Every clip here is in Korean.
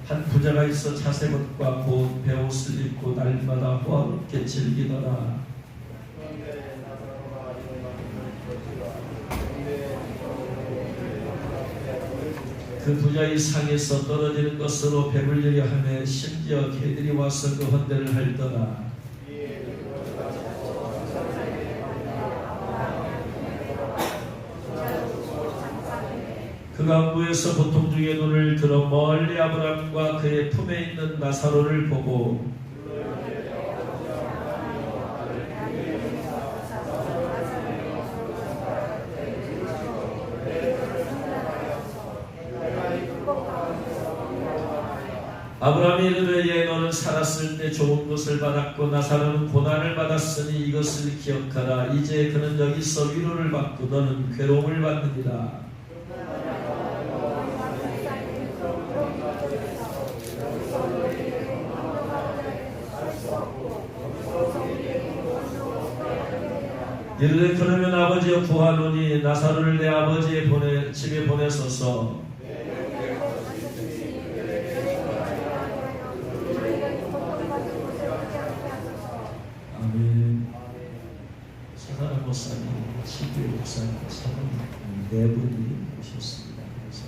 한 부자가 있어 자색옷과 곧 베옷을 입고 날마다 호화롭게 즐기더라. 그 부자의 상에서 떨어지는 것으로 배불리려 하며 심지어 개들이 와서 그 헌대를 할더라. 그가 무에서 보통 중에 눈을 들어 멀리 아브라함과 그의 품에 있는 나사로를 보고 아브라함이 이르되 너는 살았을 때 좋은 것을 받았고 나사로는 고난을 받았으니 이것을 기억하라. 이제 그는 여기서 위로를 받고 너는 괴로움을 받느니라. 이르되 그러면 아버지여 구하노니 나사로를 내 아버지의 집에 보내소서. 아멘. 서사람 목사님, 신규 목사님, 네 분이 오셨습니다. 그래서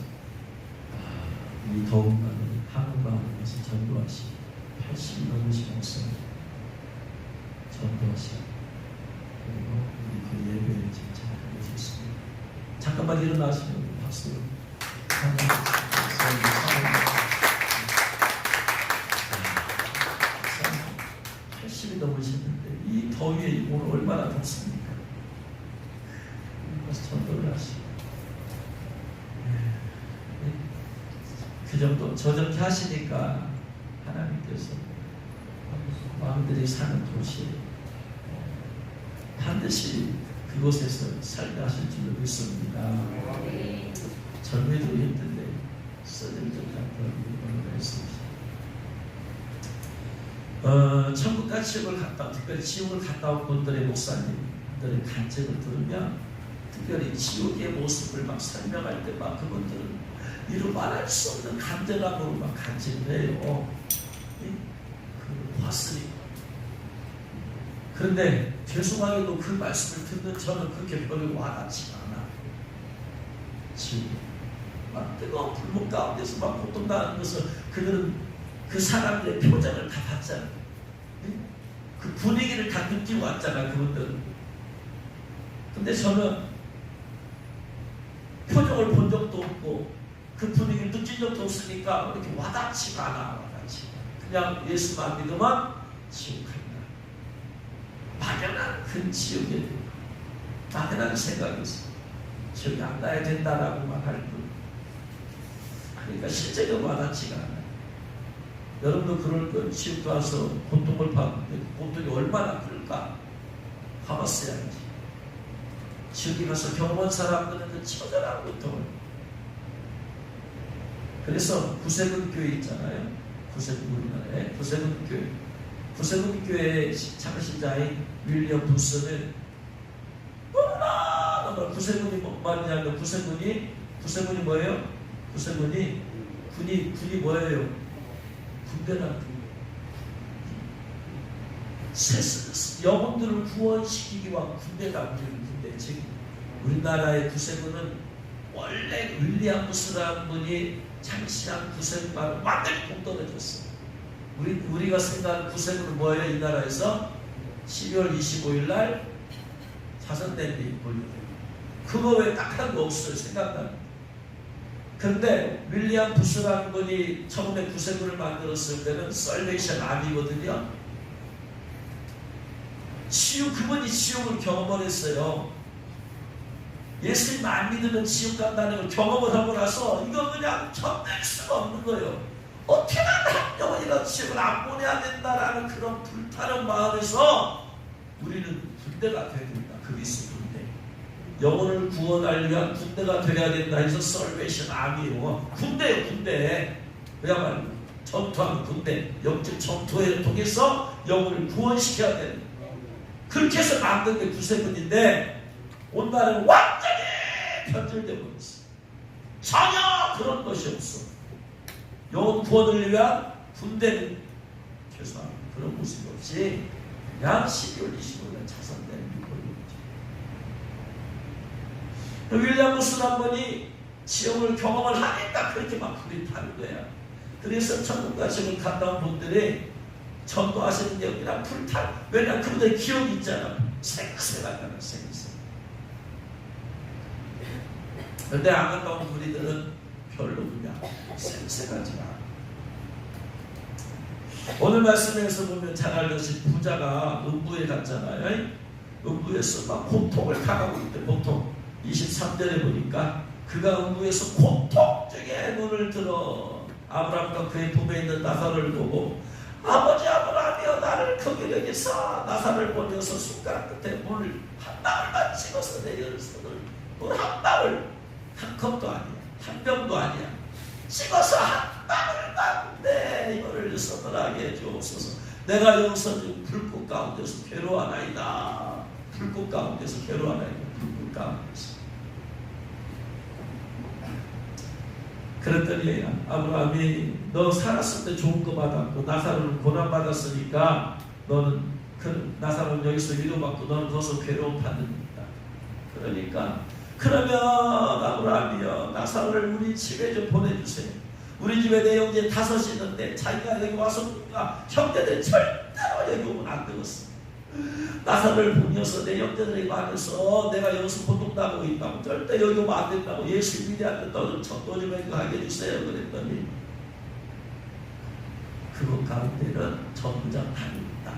이 더운 날에 한국마을에서 전도하신 80이 넘으신 목사님 전도하신 그리고 우리 그 예배를 진짜 해주셨습니다. 잠깐만 일어나시면 박수. 80이 넘으셨는데 이 더위에 오늘 얼마나 덥습니까? 그래서 전도를 하시고 그 정도 저렇게 하시니까 하나님께서 왕들이 사는 도시에 반드시 그곳에서 살게 하실 줄로 믿습니다. 젊이도 힘든데 써질 듯한 그런 했습니다. 천국과 지옥을 갔다, 특별히 지옥을 갔다 온 분들의 목사님들의 간증을 들으면 특별히 지옥의 모습을 막 설명할 때 막 그분들은 이루 말할 수 없는 감정함으로 막 간증을 해요. 그 봤으니까. 그런데 죄송하게도 그 말씀을 듣는 저는 그렇게 별로 와닿지가 않아. 지금 막 뜨거운 불목 가운데서 막 고통당하는 것을 그들은 그 사람들의 표정을 다 봤잖아. 그 분위기를 다 느끼고 왔잖아, 그분들은. 근데 저는 표정을 본 적도 없고 그 분위기를 느낀 적도 없으니까 이렇게 와닿지가 않아. 그냥 예수만 믿으면 지옥 간다. 막연한 그 지옥에 막연한 생각이 있어. 지옥에 안 가야 된다라고만 할 뿐. 그러니까 실제로 와닿지가 않아요. 여러분도 그럴 거예요. 지옥 가서 고통을 받는데 고통이 얼마나 클까? 가봤어야지. 지옥에 가서 경험한 사람들은 그 처절한 고통을. 그래서 구세군 교회 있잖아요. 우리나라에 구세군 교회. 구세군 교회의 창시자인 윌리엄 부스는 너무나 구세군이 뭔 말이냐면 구세군이 뭐예요? 군이 뭐예요? 군대라는 영혼들을 구원시키기 위한 군대가 군대. 지금 우리나라의 구세군은 원래 윌리엄 부스라는 분이 창시한 구세군과는 완전히 동떨어졌어요. 우리가 생각하는 구세군은 뭐예요? 이 나라에서 12월 25일 날 자선된 데 있고 그거 외에 딱 한 거 없어요. 생각나는. 그런데 윌리엄 부스라는 분이 처음에 구세군을 만들었을 때는 썰베이션 아미거든요. 그분이 지옥을 경험을 했어요. 예수님 안 믿으면 지옥 간다는 걸 경험을 하고 나서 이거 그냥 견딜 수가 없는 거예요. 어떻게든 한 영혼이라도 지옥을 안 보내야 된다라는 그런 불타는 마음에서 우리는 군대가 되어야 된다. 그리스도 군대. 영혼을 구원하기 위한 군대가 되어야 된다 해서 썰베이션 아미로 군대예요. 군대. 그야말로 전투하는 군대. 영적 전투를 통해서 영혼을 구원시켜야 되는. 그렇게 해서 만든 게 구세군인데 오늘날은 완전히 변질되고 있어. 전혀 그런 것이 없어. 영혼 구원을 위한 군대는 최소한 그런 모습이 없이 그냥 12월 25일 자선된 유골이죠. 윌리엄 무슨 한 번이 지옥을 경험을 하니까 그렇게 막 불이 타는 거야. 그래서 천국과 지옥을 갔다 온 분들이 전도하시는 게 그냥 불타. 왜냐하면 그분들 기억이 있잖아. 생생하잖아. 생생. 그런데 안 갔다 온 우리들은 별로 그냥 생생하지 않아. 오늘 말씀에서 보면 잘 알듯이 부자가 음부에 갔잖아요. 음부에서 막 고통을 당하고 있대. 고통. 23절에 보니까 그가 음부에서 고통 중에 눈을 들어 아브라함과 그의 품에 있는 나사로를 보고 아버지 아브라함이여 나를 거기 여기서 나사로를 보내어서 숟가락 끝에 물 한 방울만 찍어서 내려를 손을 물 한 방울 한 컵도 아니야 한 병도 아니야 찍어서 한 방울만 내 이거를 서늘하게 해주옵소서. 내가 여기서 지금 불꽃 가운데서 괴로워하나이다. 불꽃 가운데서 괴로워하나이다. 불꽃 가운데서. 그랬더니 아브라함이 너 살았을 때 좋은 거 받았고 나사로는 고난 받았으니까 너는 그 나사로는 여기서 위로받고 너는 거기서 괴로움 받는다. 그러니까 그러면 아브라함이여 나사로를 우리 집에 좀 보내주세요. 우리 집에 내 형제 5이 있는데 자기가 여기 와서 형제들 절대로 여기 오면 안 되겠어. 나사로를 보내서 내 형제들에게 말해서 내가 여기서 고통당하고 있다고 절대 여기 오면 안 된다고 예수 믿으한테 너는 전도 좀 하게 해주세요. 그랬더니 그곳 가운데는 전부장 단이 있다.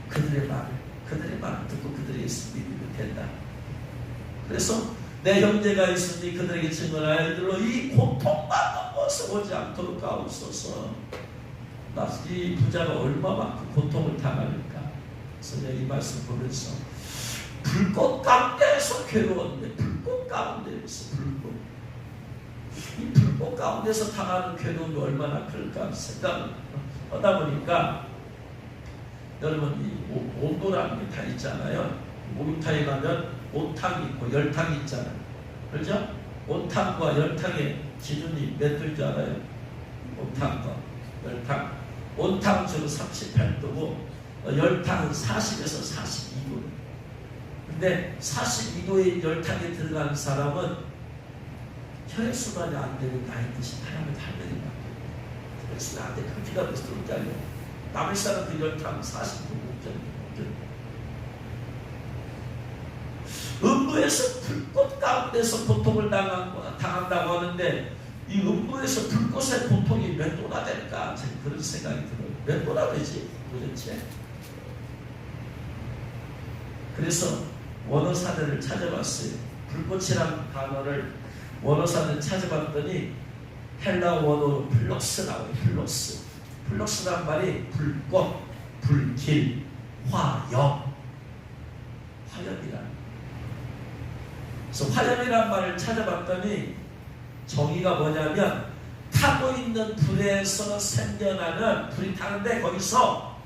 그들의 말을 듣고 그들이 예수 믿으면 된다. 그래서 내 형제가 있으니 그들에게 증언하여 이들로 이 고통만 넘어서 오지 않도록 하옵소서. 이 부자가 얼마만큼 고통을 당하니까. 그래서 이 말씀 보면서 불꽃 가운데서 괴로웠는데 불꽃 가운데서 불꽃. 이 불꽃 가운데서 당하는 괴로움이 얼마나 클까 생각을 하다 보니까 여러분 이 온도라는 게 다 있잖아요. 목욕탕에 가면 온탕이 있고 열탕이 있잖아요. 그렇죠? 온탕과 열탕의 기준이 몇 도인 줄 알아요? 온탕과 열탕. 온탕은 주로 38도고 열탕은 40에서 42도. 근데 42도의 열탕에 들어간 사람은 혈액순환이 안 되는 나이 드신 하나님의 할머니가 혈액순환 안 돼. 피가 벌써 들어오지 않아요. 남의 사람 그 열탕 40도 목전이에요. 음부에서 불꽃 가운데서 고통을 당한다고 하는데 이 음부에서 불꽃의 고통이 몇 도나 될까? 그런 생각이 들어요. 몇 도나 되지? 도대체? 그래서 원어사전을 찾아봤어요. 불꽃이라는 단어를 원어사전을 찾아봤더니 헬라 원어로 플럭스 나와요. 플럭스. 플럭스란 말이 불꽃, 불길, 화염. 화염이라는. 그래서 화염이란 말을 찾아봤더니 정의가 뭐냐면 타고 있는 불에서 생겨나는 불이 타는데 거기서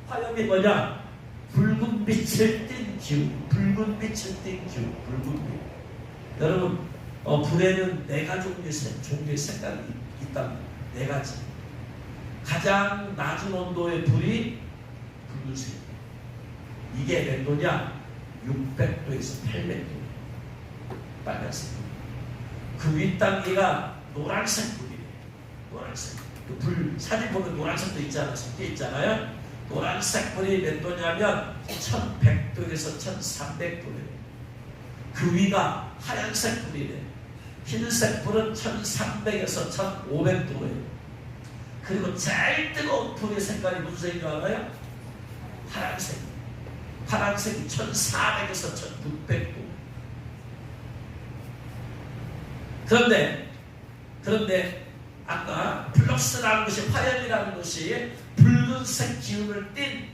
화염이 뭐냐? 붉은 빛을 띤 기운, 붉은 빛을 띤 기운, 붉은 빛. 여러분, 불에는 4가지 종류의 색깔이 있답니다. 4가지. 가장 낮은 온도의 불이 붉은색. 이게 몇 도냐? 600도에서 800도. 빨간색. 그 윗단계가 노란색 불이에요. 노란색. 그 불 사진 보면 노란색도 있잖아요. 섞여 있잖아요. 노란색 불이 몇 도냐면 1100도에서 1300도예요. 그 위가 하얀색 불이래요. 흰색 불은 1300에서 1500도예요. 그리고 제일 뜨거운 불의 색깔이 무슨 색인 줄 알아요? 파란색. 파란색이 1400에서 1600도. 그런데 아까 플럭스라는 것이 화염이라는 것이 붉은색 기운을 띤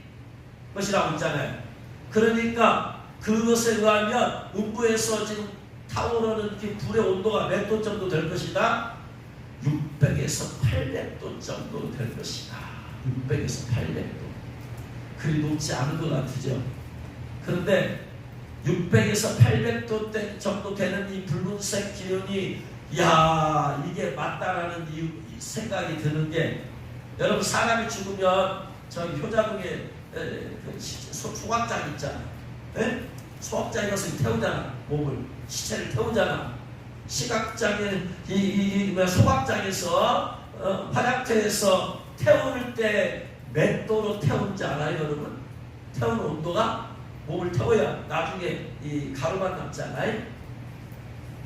것이라고 했잖아요. 그러니까 그것에 의하면 음부에서 지금 타오르는 그 불의 온도가 몇 도 정도 될 것이다? 600에서 800도 정도 될 것이다. 600에서 800도. 그리 높지 않은 것 같으죠. 그런데 600에서 800도 정도 되는 이 붉은색 기운이 야 이게 맞다라는 생각이 드는 게, 여러분 사람이 죽으면 저기 효자동에 그 소각장 있잖아. 네? 소각장에 가서 태우잖아. 몸을, 시체를 태우잖아. 시각장에 소각장에서 화장터에서 태우는 때 몇 도로 태우는지 알아요, 여러분? 태우는 온도가 몸을 태워야 나중에 이 가루만 남잖아요.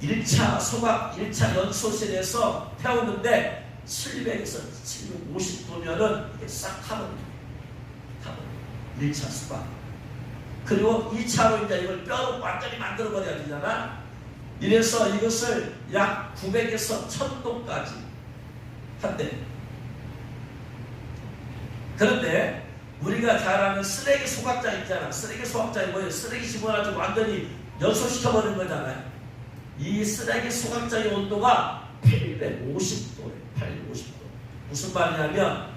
1차 소각, 1차 연소실에서 태우는데 700에서 750도면은 이게 싹 타버려요. 1차 소각. 그리고 2차로 이제 이걸 뼈로 완전히 만들어버려야 되잖아. 이래서 이것을 약 900에서 1000도까지 한대. 그런데 우리가 잘 아는 쓰레기 소각장 있잖아. 쓰레기 소각장이 뭐예요? 쓰레기 집어가지고 완전히 연소시켜버리는 거잖아요. 이 쓰레기 소각장의 온도가 850도예요. 850도. 무슨 말이냐면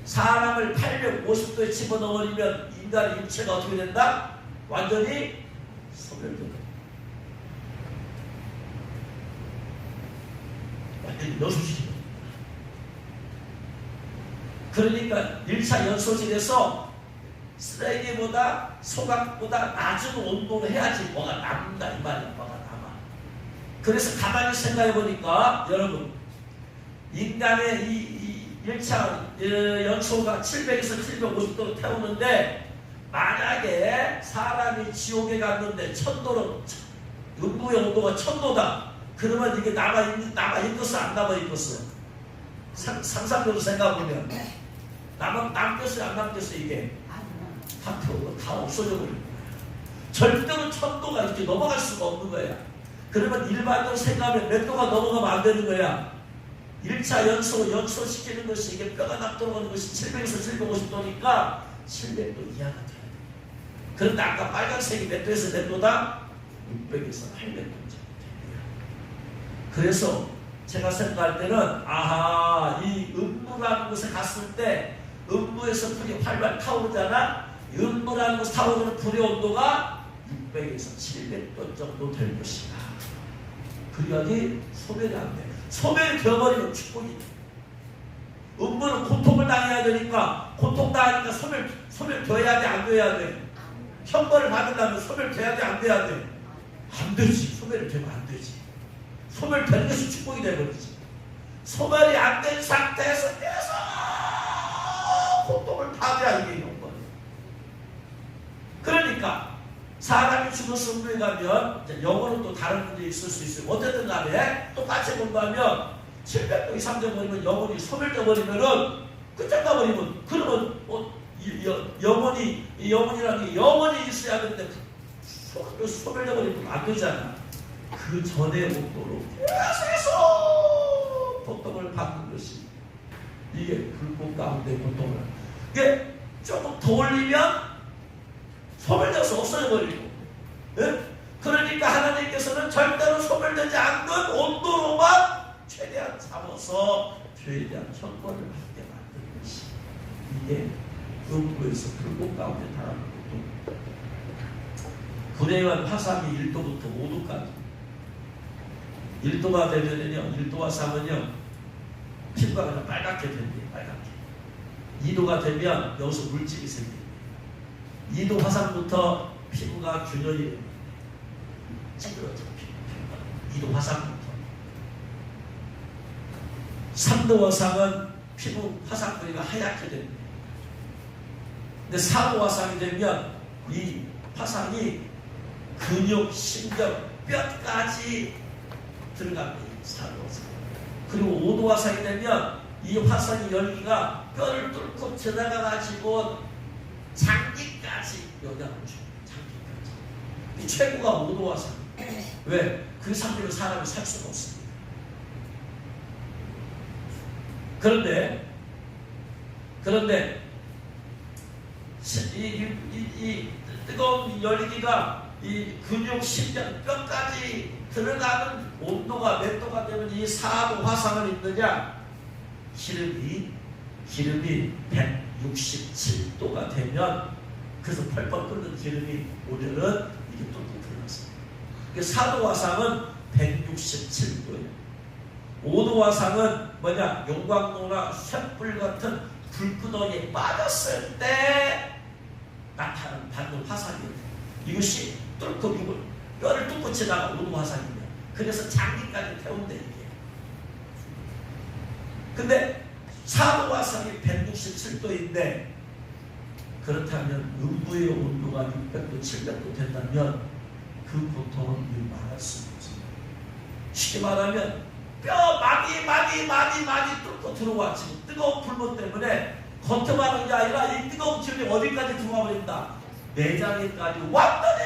사람을 850도에 집어넣어버리면 인간의 육체가 어떻게 된다? 완전히 소멸된다. 완전히 연소시켜. 그러니까 1차 연소실에서 쓰레기보다 소각보다 낮은 온도로 해야지 뭐가 남는다 이 말이야. 뭐가 남아. 그래서 가만히 생각해 보니까 여러분, 인간의 이 1차 연소가 700에서 750도로 태우는데, 만약에 사람이 지옥에 갔는데 1000도로 음부의 온도가 1000도다. 그러면 이게 남아있겠어 안 남아있겠어? 상상적으로 생각해보면 남겠어요 안 남겠어요? 이게 다 없어져 버린 거야. 절대로 1000도가 이렇게 넘어갈 수가 없는 거야. 그러면 일반적으로 생각하면 몇 도가 넘어가면 안 되는 거야. 1차 연소시키는 것이, 이게 뼈가 남도록 하는 것이 700에서 750도니까 700도 이하가 돼야 돼. 그런데 아까 빨간색이 몇 도에서 몇 도다? 600에서 800도. 그래서 제가 생각할 때는, 아하, 이 음부라는 곳에 갔을 때 음부에서 불이 활발 타오르잖아. 음부라는 곳에 타오르는 불의 온도가 600에서 700도 정도 될 것이다. 그래야지 소멸이 안 돼. 소멸이 되어버리면 축복이 돼. 음부는 고통을 당해야 되니까, 고통당하니까 소멸되어야 돼, 안 돼야 돼? 형벌을 받으려면 소멸돼야 돼, 안 돼야 돼? 안 되지. 소멸이 되면 안 되지. 소멸되는 것이 축복이 되어버리지. 소멸이 안 된 상태에서 계속 고통을 받아야 이게 형벌. 그러니까 사람이 죽어서 음부에 가면 영어는 또 다른 문제 있을 수 있어요. 어쨌든 간에 똑같이 본다면 700도 이상 되어버리면 영혼이 소멸되어버리면은 끝장 나버리면, 그러면 영혼이라는 게 영원히 있어야 되는데 소멸되어버리면 안 되잖아. 그 전의 온도로 계속해서 고통을 받는 것이, 이게 불꽃 가운데 고통을, 이게 조금 더 올리면 소멸돼서 없어져버리고, 네? 그러니까 하나님께서는 절대로 소멸되지 않는 온도로만 최대한 잡아서 최대한 형벌을 받게 만드는 것이, 이게 음부에서 불꽃 가운데 달하는 고통. 불에 의한 화상이 1도부터 5도까지. 1도가 되면은요, 1도와 3은요, 피부가 그냥 빨갛게 된대요, 빨갛게. 2도가 되면 여기서 물집이 생깁니다. 2도 화상부터 피부가 균열이 찌그러져, 피부가. 2도 화상부터. 3도 화상은 피부 화상 부위가 하얗게 됩니다. 근데 4도 화상이 되면 이 화상이 근육, 신경, 뼈까지 들어갑니다. 4도 화상. 그리고 5도 화상이 되면 이 화상의 열기가 뼈를 뚫고 들어가가지고 장기까지 영향을 줍니다. 장기까지. 이 최고가 5도 화상. 왜? 그 상태로 사람이 살 수가 없습니다. 그런데 이 뜨거운 열기가 이 근육, 신경, 뼈까지 들어가는 온도가 몇 도가 되면 이 4도 화상을 입느냐? 기름이 167도가 되면, 그래서 펄펄 끓는 기름이 오면은 이게 또 들어갔습니다. 4도 화상은 167도예요. 오노화상은 뭐냐? 용광로나 쇳불 같은 불구덩이에 빠졌을 때 나타나는 받는 화상이에요. 이것이 뚫고 뼈를 뚫고 지나가 오노화상이에요. 그래서 장기까지 태운대 이게. 근데 사노화상이 167도인데 그렇다면 음부의 온도가 600도, 700도 된다면 그 고통은 말할 수 없습니다. 쉽게 말하면 뼈 많이 뚫고 들어와. 지금 뜨거운 불꽃 때문에 겉에만 하는 게 아니라 이 뜨거운 기운이 어디까지 들어와 버린다. 내장에까지 완전히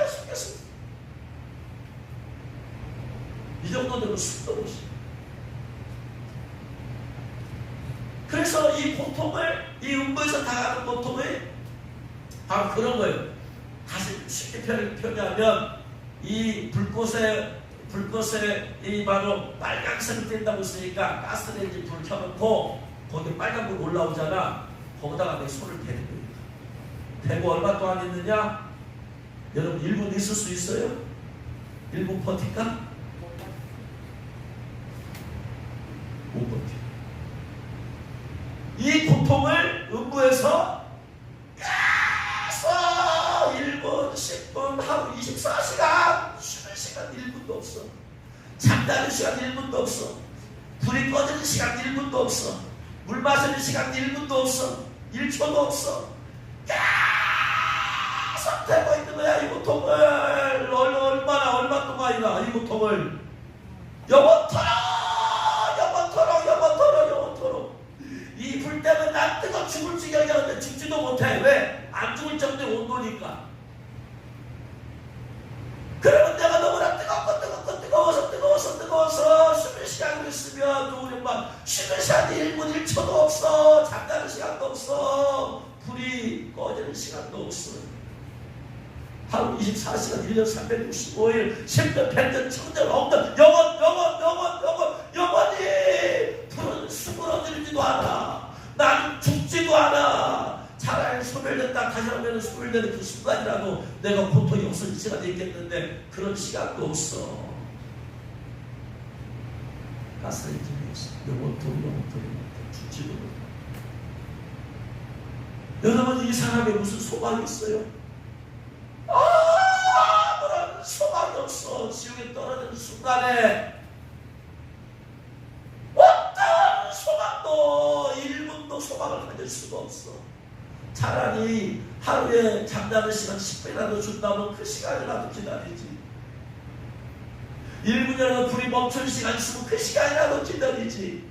숨겼습니다. 이 정도 되면 숨도 못 쉬어요. 그래서 이 고통을, 이 음부에서 당하는 고통을 바로 그런 거예요. 다시 쉽게 표현하면 이 불꽃에 이 바로 빨간색이 뜬다고 했으니까 가스레인지 불 켜놓고 거기 빨간 불 올라오잖아. 거기다가 내 손을 대는 거예요. 대고 얼마 동안 있느냐? 여러분 1분 있을 수 있어요? 1분 버틸까? 못 버텨. 이 고통을 음부에서 계속 1분, 10분, 하루 24시간 쉬는 시간 1분도 없어. 잠자는 시간 1분도 없어. 불이 꺼지는 시간 1분도 없어. 물 마시는 시간 1분도 없어. 1초도 없어. 계속 되고 있는 거야. 이 고통을 얼마 동안이나 이 고통을 영원토록 이 불 때문에 난 뜨거 죽을 지경이었는데 죽지도 못해. 왜? 안 죽을 정도의 온도니까. 그러면 내가 너무나 뜨거워서 쉬는 시간이 있으면 우리 막 쉬는 시간이 1분 1초도 없어. 잠자는 시간도 없어. 불이 꺼지는 시간도 없어. 하루 24시간 1년 365일 10년 100년 1000년 없는 영원히 불은 수그러들지도 않아. 나는 죽지도 않아. 차라리 소멸됐다 다시 하면 소멸되는 그 순간이라도 내가 고통이 없어질 시간이 있겠는데 그런 시간도 없어. 가스레인지에서 영원토록 죽지도 못해. 여러분 이 사람에 무슨 소망이 있어요? 아무런 소망이 없어. 지옥에 떨어지는 순간에 어떤 소망도 1분도 소망을 가질 수가 없어. 차라리 하루에 잠자는 시간 10분이라도 준다면 그 시간이라도 기다리지. 1분이라도 불이 멈춘 시간 있으면 그 시간이라도 기다리지.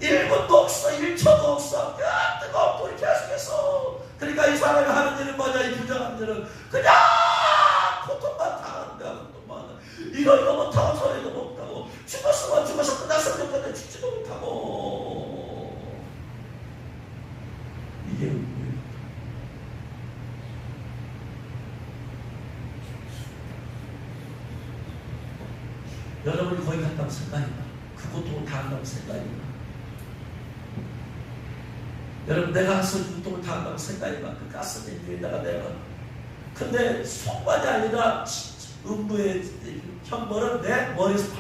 1분도 없어. 1초도 없어. 그냥 뜨거운 불이 계속해서. 그러니까 이 사람이 하는 일은 뭐냐? 이 부정한들은 그냥 고통만 당하는데 고통만. 이거 못하고 저리도 못하고 죽었으면 끝났으면 좋겠는데 죽지도 못하고. 이게 뭐예요? 여러분이 거기 갔다고 생각해봐. 그 고통을 당한다고 생각해봐. 여러분 내가 가서 고통을 당한다고 생각해봐. 그 가스레인지에다가 내가. 근데 손만이 아니라 음부의 형벌은 내 머리에서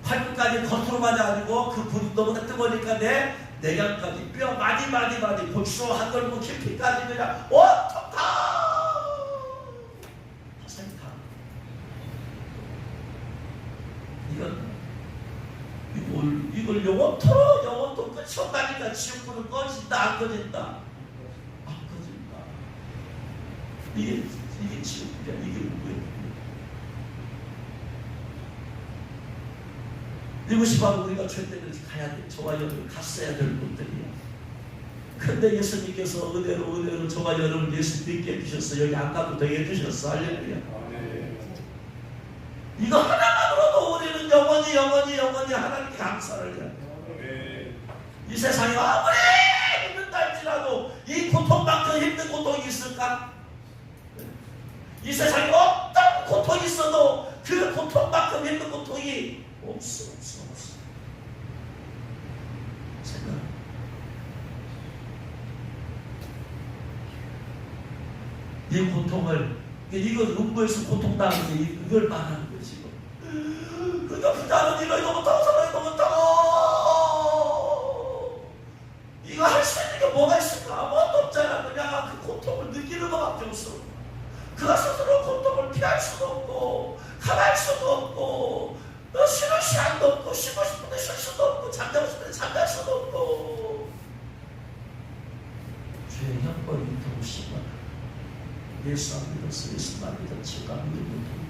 발끝까지 겉으로만이 아니고 그 불이 너무나 뜨거우니까 내 내장까지 뼈 많이 골수 한 걸고 깊이까지 그냥 온통 다 화살다. 이걸 영원토록 끝이 없다니까. 지옥불은 꺼진다 안 꺼진다? 안 꺼진다. 이게 지옥불이야. 이게 뭐예요? 이것이 바로 우리가 죄 때문에 가야 돼. 저와 여러분 갔어야 될 곳들이야. 근데 예수님께서 은혜로 저와 여러분 예수 믿게 해주셨어. 여기 안 가도 되게 해주셨어. 할렐루야. 이거 하나만으로도 우리는 영원히 하나님께 감사를 해야 돼. 이 세상에 아무리 힘든다 할지라도 이 고통만큼 힘든 고통이 있을까? 이 세상에 어떤 고통이 있어도 그 고통만큼 힘든 고통이 없어. 생각. 이 고통을 이거 음부에서 고통당하는 게 이걸 말하는 거지. 그러니까 부자는 이거 못하고 저거 못하고 이거 할 수 있는 게 뭐가 있을까? 아무것도 없잖아. 그냥 그 고통을 느끼는 것밖에 없어. 그가 스스로 고통을 피할 수도 없고 가만할 수도 없고 쉬는 시간도 없고 쉬고 싶은데 쉴 수도 없고 잠자고 싶은데 잠잘 수도 없고 주의 형벌이 있다고 심하다. 예수 안 믿었어. 예수만 믿어 지가 안 믿는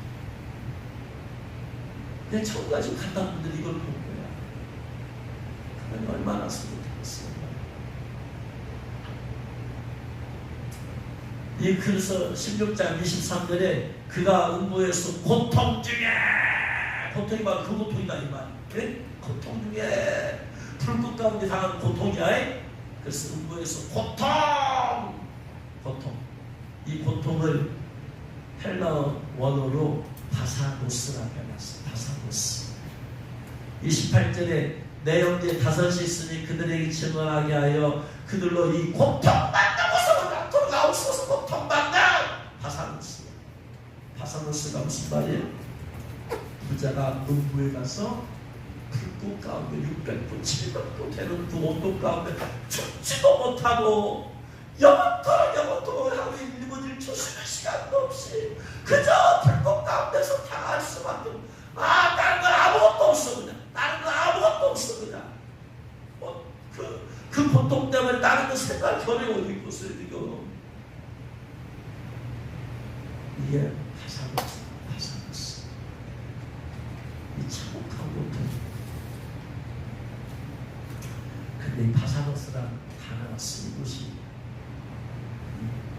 내 처음까지 갔다 온 분들이 이걸 본 거야. 그러면 얼마나 수고했겠어. 그래서 16장 23절에 그가 음부에서 고통 중에 고통이 바로 그 고통이다 이 말. 그래? 고통 중에 불꽃 가운데 당하는 고통이야. 그래서 음부에서 고통 이 고통을 헬라어 원어로 바사노스라고 해놨어. 바사노스. 28절에 내 형제 다섯이 있으니 그들에게 증언하게 하여 그들로 이 고통받다고서 돌아오셔서 고통받다. 바사노스. 바사노스가 무슨 말이에요? 부자가 음부에 가서 불꽃 가운데 600도 700도 되는 그 온도 가운데 죽지도 못하고 영원토록 하루 일분일 초시는 시간도 없이 그저 불꽃 가운데서 당할 수밖에 없어. 다른 건 아무것도 없어. 그냥 다른 건 아무것도 없어. 그냥 그 고통 때문에 다른 거 생각 전에 못 있겠어요. 이게 바사노스 이 참혹한 고통. 근데 이 바사노스란 단어가 쓴 곳이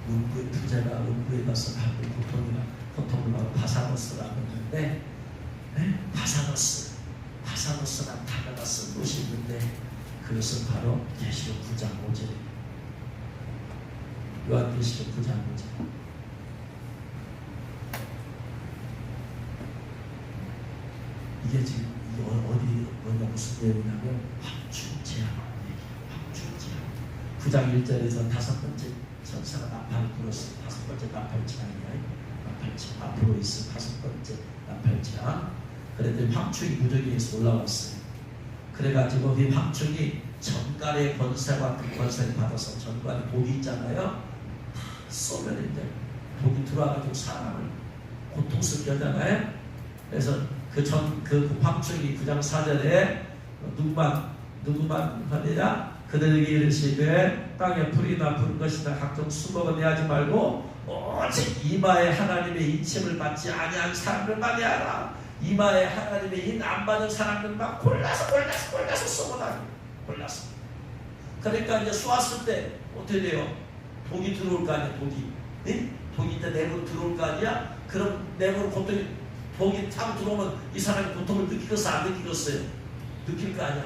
음부의 부자가 음부에 가서 받는 고통을 바로 바사노스라고 하는데, 바사노스란 단어가 쓴 곳이 있는데 그것은 바로 계시록 9장 5절입니다. 요한계시록 9장 5절. 이게 지금 어디 무슨 내용이냐면 황충제한 얘기예요. 9장 1절에서 다섯 번째 천사가 나팔을 불었어. 다섯 번째 나팔창이야. 나팔창 앞으로 있어. 다섯 번째 나팔창. 그랬더니 황충이 무더기에서 올라왔어요. 그래가지고 이 황충이 전갈의 권세와 그 권세를 받아서 전갈이 독이 있잖아요. 쏘면 이제 독이 들어와가지고 사람을 고통스럽게 하잖아요. 그래서 그 황충이 9장 4절에 누구만 하느냐? 그들에게 이르시되 땅에 풀이나 부른 것이나 각종 수목은 내하지 말고 오직 이마에 하나님의 인침을 받지 아니한 사람들만 내하라. 이마에 하나님의 인 안 받은 사람들만 골라서 쏘고다니. 골라서. 그러니까 이제 쏘았을 때 어떻게 돼요? 독이 들어올 거 아니야. 독이. 네? 독이 이제 내부로 들어올 거 아니야? 그럼 내부로 고통이 독이 타고 들어오면 이 사람이 고통을 느끼겠어 안 느끼겠어요? 느낄 거 아니야.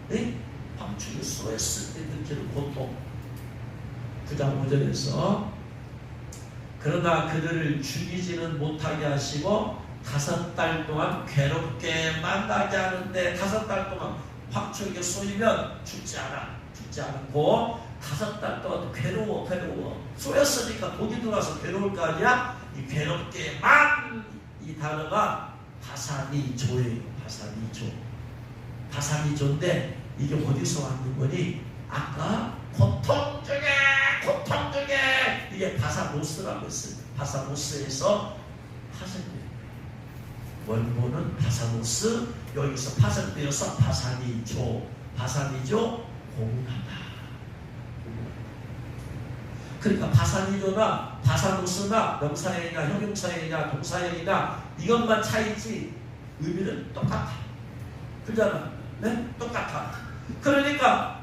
네? 황충이 쏘였을 때 느끼는 고통. 9장 5절에서 그러나 그들을 죽이지는 못하게 하시고 5달 동안 괴롭게만 나게 하는데 5달 동안 황충에게 쏘이면 죽지 않고 5달 동안 괴로워 쏘였으니까 독이 들어와서 괴로울 거 아니야? 이 괴롭게만 이 단어가 바사니조예요. 바사니조인데 이게 어디서 왔는 거니? 아까 고통 중에 이게 바사노스라고 했어요. 바사노스에서 파생돼요. 원본은 바사노스, 여기서 파생되어서 바사니조 공하다. 그러니까 바사니조나 바사노스나 명사형이나 형용사형이나 동사형이나 이것만 차이지 의미는 똑같아. 그잖아. 네? 똑같아. 그러니까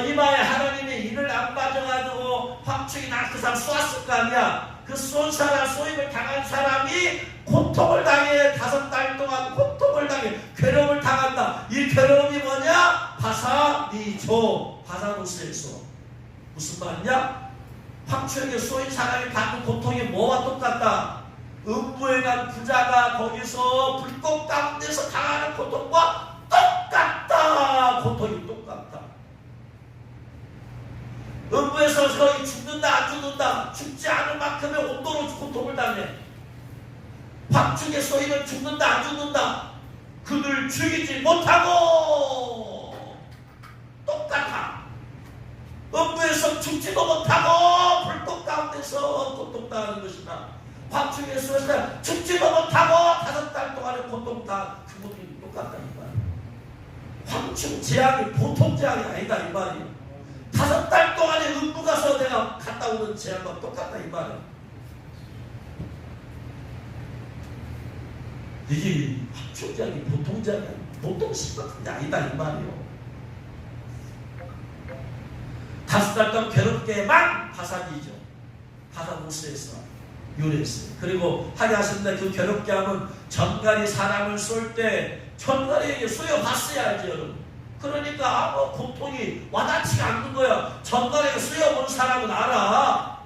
이마에 하나님의 인을 안 빠져가지고 황충이 나 그 사람 쏘았을 거 아니야. 그 쏜 사람, 쏘임을 당한 사람이 고통을 당해. 5달 동안 고통을 당해. 괴로움을 당한다. 이 괴로움이 뭐냐? 바사니조, 바사노스에서. 무슨 말이냐? 황충에게 쏘인 사람이 받는 고통이 뭐와 똑같다? 음부에 간 부자가 거기서 불꽃 가운데서 당하는 고통과 똑같다. 고통이 똑같다. 음부에서 거기 죽는다 안 죽는다, 죽지 않을 만큼의 온도로 고통을 당해. 박중의 소리는 죽는다 안 죽는다? 그들 죽이지 못하고 똑같아. 음부에서 죽지도 못하고 불꽃 가운데서 고통당하는 것이다. 박중의 소리는 죽지도 못하고 5달 동안의 고통당한 그것이 똑같다 이 말이야. 황충 재앙이 보통 재앙이 아니다 이 말이야. 5달 동안에 음부 가서 내가 갔다 오는 재앙과 똑같다 이 말이야. 이게 황충 재앙이 보통 재앙이 아니야. 보통 심각한 게 아니다 이 말이요. 5달 동안 괴롭게만 바산이죠. 바산 호수에서 유래했어요. 그리고 하게 하셨는데 그 괴롭게 하면 전갈이 사람을 쏠 때 전갈이에게 쏘여봤어야지 여러분. 그러니까 아무 고통이 와닿지가 않는 거야. 전갈에게 쏘여본 사람은 알아.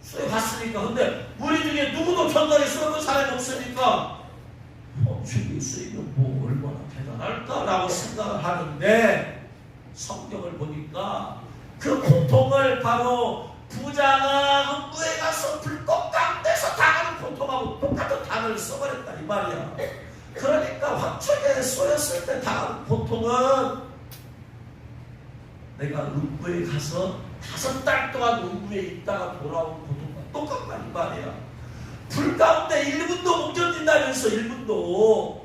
쏘여봤으니까. 근데 우리 중에 누구도 전갈에 쏘여본 사람이 없으니까 죽이 쏘이면 뭐 얼마나 대단할까라고 생각을 하는데 성경을 보니까 그 고통을 바로 부자가 음부에 가서 불꽃 가운데서 당하는 고통하고 똑같은 단어를 써버렸다 이 말이야. 그러니까 황충에 쏘였을 때 당하는 고통은 내가 음부에 가서 5달 동안 음부에 있다가 돌아온 고통과 똑같다 이 말이야. 불 가운데 1분도 못 견딘다면서 1분도.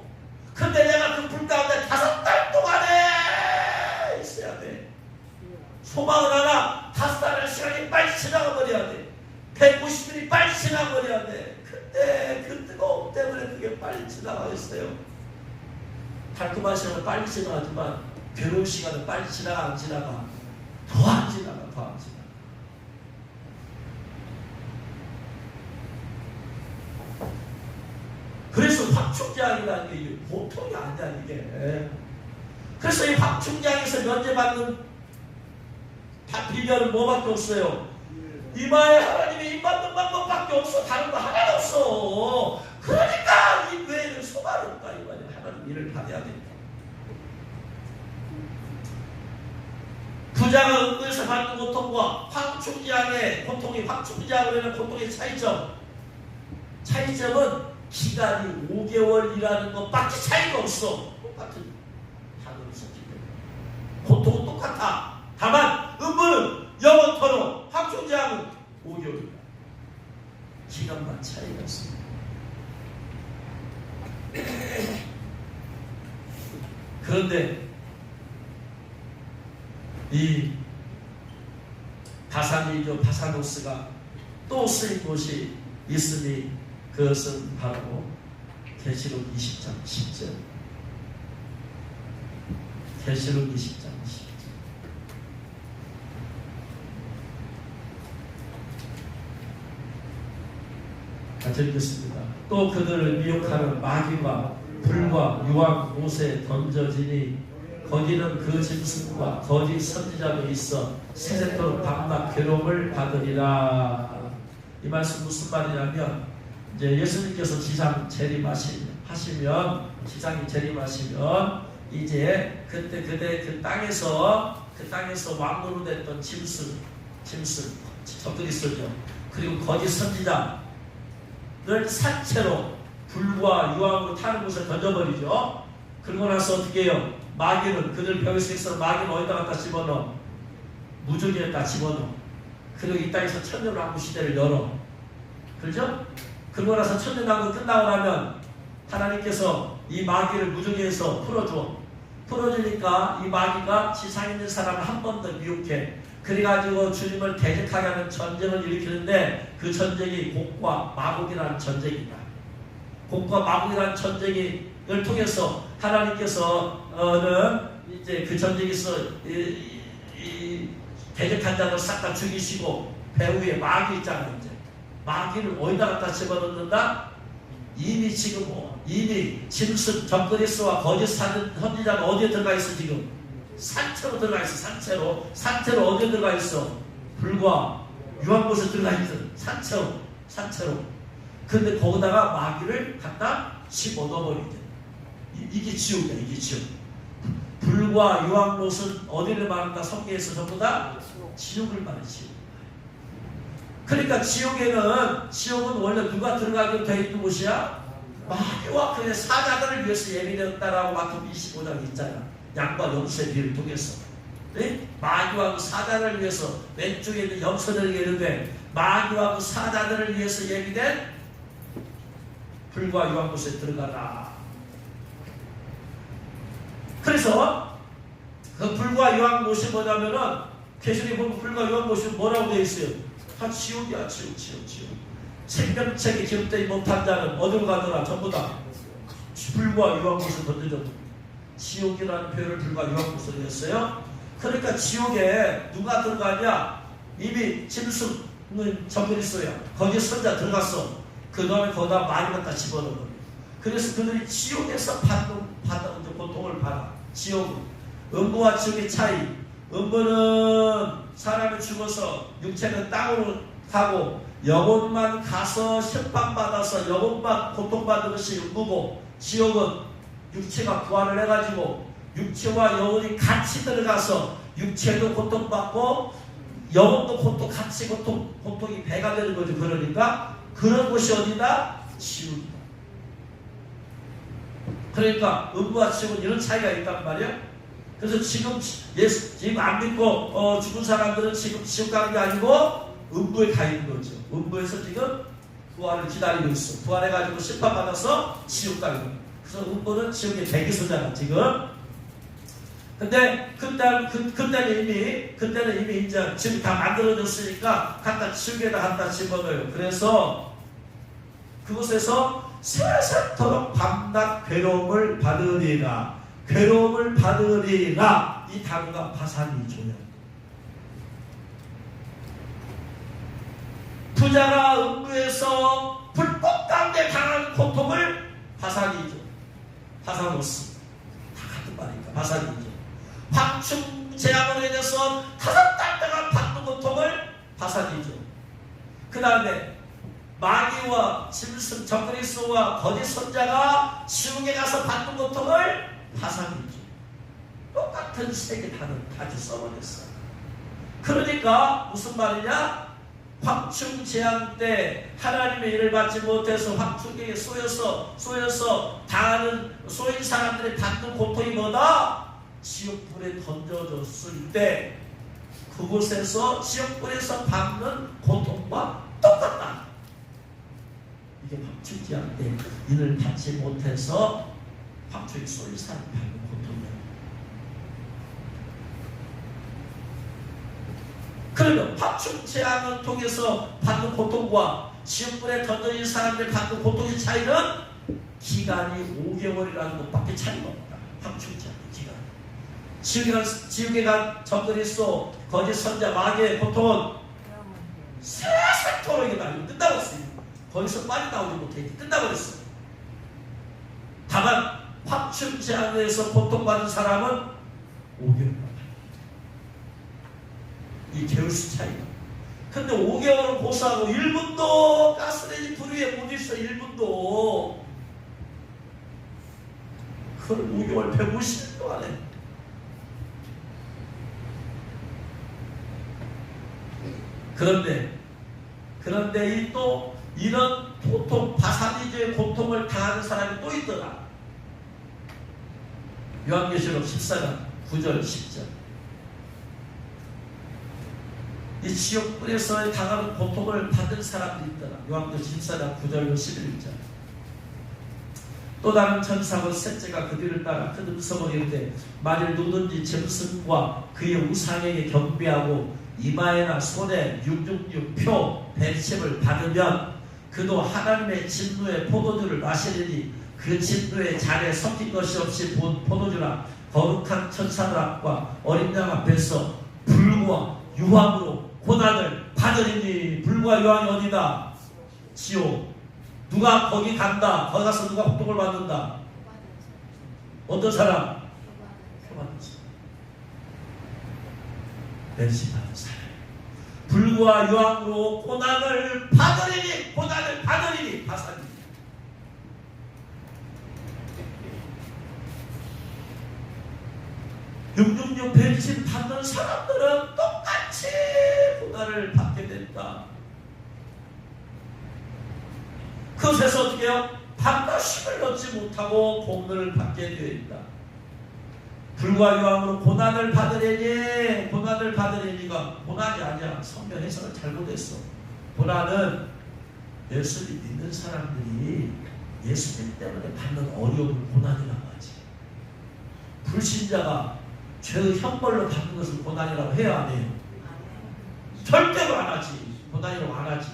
근데 내가 그 불 가운데 5달 동안에 있어야 돼. 소망을 하나 5달의 시간이 빨리 지나가 버려야 돼. 150일이 빨리 지나가 버려야 돼. 근데 그 뜨거움 때문에 그게 빨리 지나가겠어요. 달콤한 시간은 빨리 지나가지만 괴로운 시간은 빨리 지나가 안 지나가? 더 안 지나가. 그래서 황충장이라는 게 이게 보통이 아니야 이게. 그래서 이 황충장에서 면제받는 비결은 뭐밖에 없어요? 이마에 하나님이 임받는 방법밖에 없어. 다른 거 하나도 없어. 그러니까 이 외에는 소망이 없다 이 말이야. 하나님 일을 받아야 된다. 부자가 음부에서 받는 고통과 황충장의 고통이, 황충장으로는 고통의 차이점은 기간이 5개월이라는 것밖에 차이가 없어. 똑같은 단어를 썼기 때문에 고통은 똑같아. 다만 음부는 영원토록, 황충장은 5개월이다. 기간만 차이가 있습니다. 그런데 이 바산이죠. 바산호스가 또 쓰인 곳이 있으니 그것은 바로 계시록 20장 10절. 계시록 20장 10절. 같이 읽겠습니다. 또 그들을 미혹하는 마귀와 불과 유황 못에 던져지니 거기는 그 짐승과 거짓 선지자도 있어 세세토록 밤낮 괴로움을 받으리라. 이 말씀 무슨 말이냐면 이제 예수님께서 지상 재림하시면 지상이 재림하시면 이제 그때 그 땅에서 왕노로 됐던 짐승 적그리스도죠. 그리고 거짓 선지자를 산채로 불과 유황으로 타는 곳에 던져버리죠. 그러고 나서 어떻게 해요? 마귀는 그들 벽에서 마귀는 어디다 갖다 집어넣어? 무저기에다 집어넣어. 그리고 이 땅에서 천년왕국 시대를 열어. 그렇죠? 그러고 나서 천년왕국 끝나고 나면 하나님께서 이 마귀를 무저기에서 풀어줘. 풀어주니까 이 마귀가 지상에 있는 사람을 한 번 더 미혹해. 그래가지고 주님을 대적하게 하는 전쟁을 일으키는데 그 전쟁이 곡과 마곡이라는 전쟁이다. 곡과 마곡이라는 전쟁을 통해서 하나님께서는 이제 그 전쟁에서 대적한 자를 싹 다 죽이시고 배후에 마귀 있잖아요. 이제 마귀를 어디다 갖다 집어넣는다? 이미 짐승 적그리스도와 거짓 선지자가 어디에 들어가 있어 지금? 산채로 들어가 있어. 산채로 어디에 들어가 있어? 불과 유황 곳에 들어가 있어. 산채로. 근데 거기다가 마귀를 갖다 집어넣어버리대. 이게 지옥이야. 이게 지옥. 불과 유황못은 어디를 말한다? 성경에서 전부 다 지옥을 말해. 지옥. 그러니까 지옥은 원래 누가 들어가기로 되어 있는 곳이야? 마귀와 그의 사자들을 위해서 예비되었다라고 마태복음 25장에 있잖아. 양과 염소의 비를 통해서. 네? 마귀와 그 사자들을 위해서 왼쪽에 있는 염소들에게 이르되 마귀와 그 사자들을 위해서 예비된 불과 유황 곳에 들어가라. 그래서 그 불과 유황 곳이 뭐냐면은 계시록에 보면 불과 유황 곳이 뭐라고 되어 있어요? 다 지옥이야. 지옥. 생명책에 기록되지 못한 자는 어디로 가더라? 전부 다 불과 유황 곳에 던져졌다. 지옥이라는 표현을 불과 유황 곳으로 했어요. 그러니까 지옥에 누가 들어가냐? 이미 짐승은 적그리스도야. 거기에 선자 들어갔어. 그 다음에 거기다 많이 갖다 집어넣은 거예요. 그래서 그들이 지옥에서 받는 고통을 받아. 지옥은 음부와 지옥의 차이. 음부는 사람이 죽어서 육체는 땅으로 가고 영혼만 가서 심판받아서 영혼만 고통받는 것이 음부고, 지옥은 육체가 부활을 해가지고 육체와 영혼이 같이 들어가서 육체도 고통받고 영혼도 같이 고통이 배가 되는 거죠. 그러니까 그런 곳이 어디다? 지옥이다. 그러니까 음부와 지옥은 이런 차이가 있단 말이야. 그래서 지금 안 믿고 죽은 사람들은 지금 지옥 가는 게 아니고 음부에 가 있는 거죠. 음부에서 지금 부활을 기다리고 있어. 부활해가지고 심판받아서 지옥 가는 거예요. 그래서 음부는 지옥의 대기소잖아 지금. 근데 그때는 이미 이제 지금 다 만들어졌으니까 갖다 지옥에다 갖다 집어넣어요. 그래서 그곳에서 세세토록 밤낮 괴로움을 받으리라. 이 단어가 파산이죠. 부자가 음부에서 불법 가운데 당하는 고통을 파산이죠. 파산오스. 다 같은 말이니까 파산이죠. 황충 재앙으로 인해서 5달 동안 받는 고통을 파산이죠. 그 다음에 마귀와 짐승 적그리스도와 거짓 선자가 지옥에 가서 받는 고통을 파산이죠. 똑같은 세계 단어 써버렸어. 그러니까 무슨 말이냐? 황충 재앙 때 하나님의 일을 받지 못해서 황충에게 쏘여서 쏘인 사람들이 받는 고통이 뭐다? 지옥불에 던져졌을 때 그곳에서 지옥불에서 받는 고통과 똑같다. 이게 황충 재앙 때 일을 받지 못해서 황충에 쏘인 사람이 받는 고통이야. 그러면 황충 재앙을 통해서 받는 고통과 지옥불에 던져진 사람들이 받는 고통의 차이는 기간이 5개월이라는 것밖에 차이가 없다. 황충 재앙의 기간. 지옥에 간 적그리스도 거짓 선자 마귀의 고통은 세세토록 이게 끝나고 있어요. 거기서 빠져나오지 못해. 끝나버렸어. 다만 황충 재앙에서 고통받은 사람은 5개월. 이 개울수 차이가. 근데 5개월을 고수하고 1분도 가스레인지 불 위에 못 있어. 1분도. 그걸 5개월 150일 동안에. 그런데 이 또 이런 고통, 바사니저의 고통을 당하는 사람이 또 있더라. 요한계시록 14장 9절 10절. 이 지옥불에서 당하는 고통을 받은 사람들이 있더라. 요한계시록 14장 9절 11절. 또 다른 천사가 셋째가 그 뒤를 따라 큰 음성으로 이르되 만일 누구든지 짐승과 그의 우상에게 경배하고 이마에나 손에 666표 벤심을 받으면 그도 하나님의 진노의 포도주를 마시리니 그 진노의 잔에 섞인 것이 없이 본 포도주라. 거룩한 천사들 앞과 어린 양 앞에서 불과 유황으로 고난을 받으리니. 불과 유황이 어디다? 지옥. 누가 거기 간다. 거기 가서 누가 고통을 받는다? 어떤 사람? 표받는 사람. 벤심 받는 사람. 불과 유황으로 고난을 받으리니. 바사리니. 666 벤심 받는 사람들은 똑같이 고난을 받게 된다. 그곳에서 어떻게 해요? 밤과 힘을 얻지 못하고 공로를 받게 되어 있다. 불과 유황으로 고난을 받으려니, 고난을 받으려니가 고난이 아니야. 성경 해석을 잘못했어. 고난은 예수를 믿는 사람들이 예수님 때문에 받는 어려움을 고난이라고 하지. 불신자가 죄의 형벌로 받는 것을 고난이라고 해야 안 해요? 절대로 안 하지. 고난이라고 안 하지.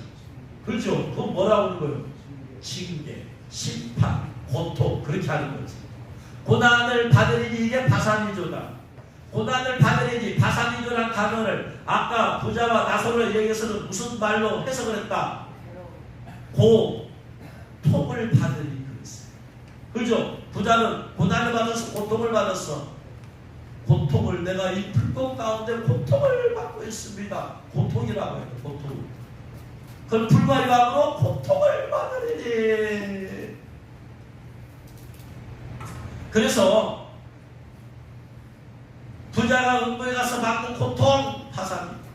그렇죠? 그건 뭐라고 하는 거예요? 징계, 심판, 고통, 그렇게 하는 거지. 고난을 받으리니, 이게 바사미조다. 고난을 받으리니, 바사미조란 단어를 아까 부자와 나사로의 얘기에서는 무슨 말로 해석을 했다? 고통을 받으리니 그랬어요. 그렇죠? 부자는 고난을 받아서 고통을 받았어. 고통을, 내가 이 불법 가운데 고통을 받고 있습니다. 고통이라고 해요. 고통. 그건 불과 유황으로 고통을 받으리니. 그래서 부자가 음부에 가서 받는 고통, 파산입니다.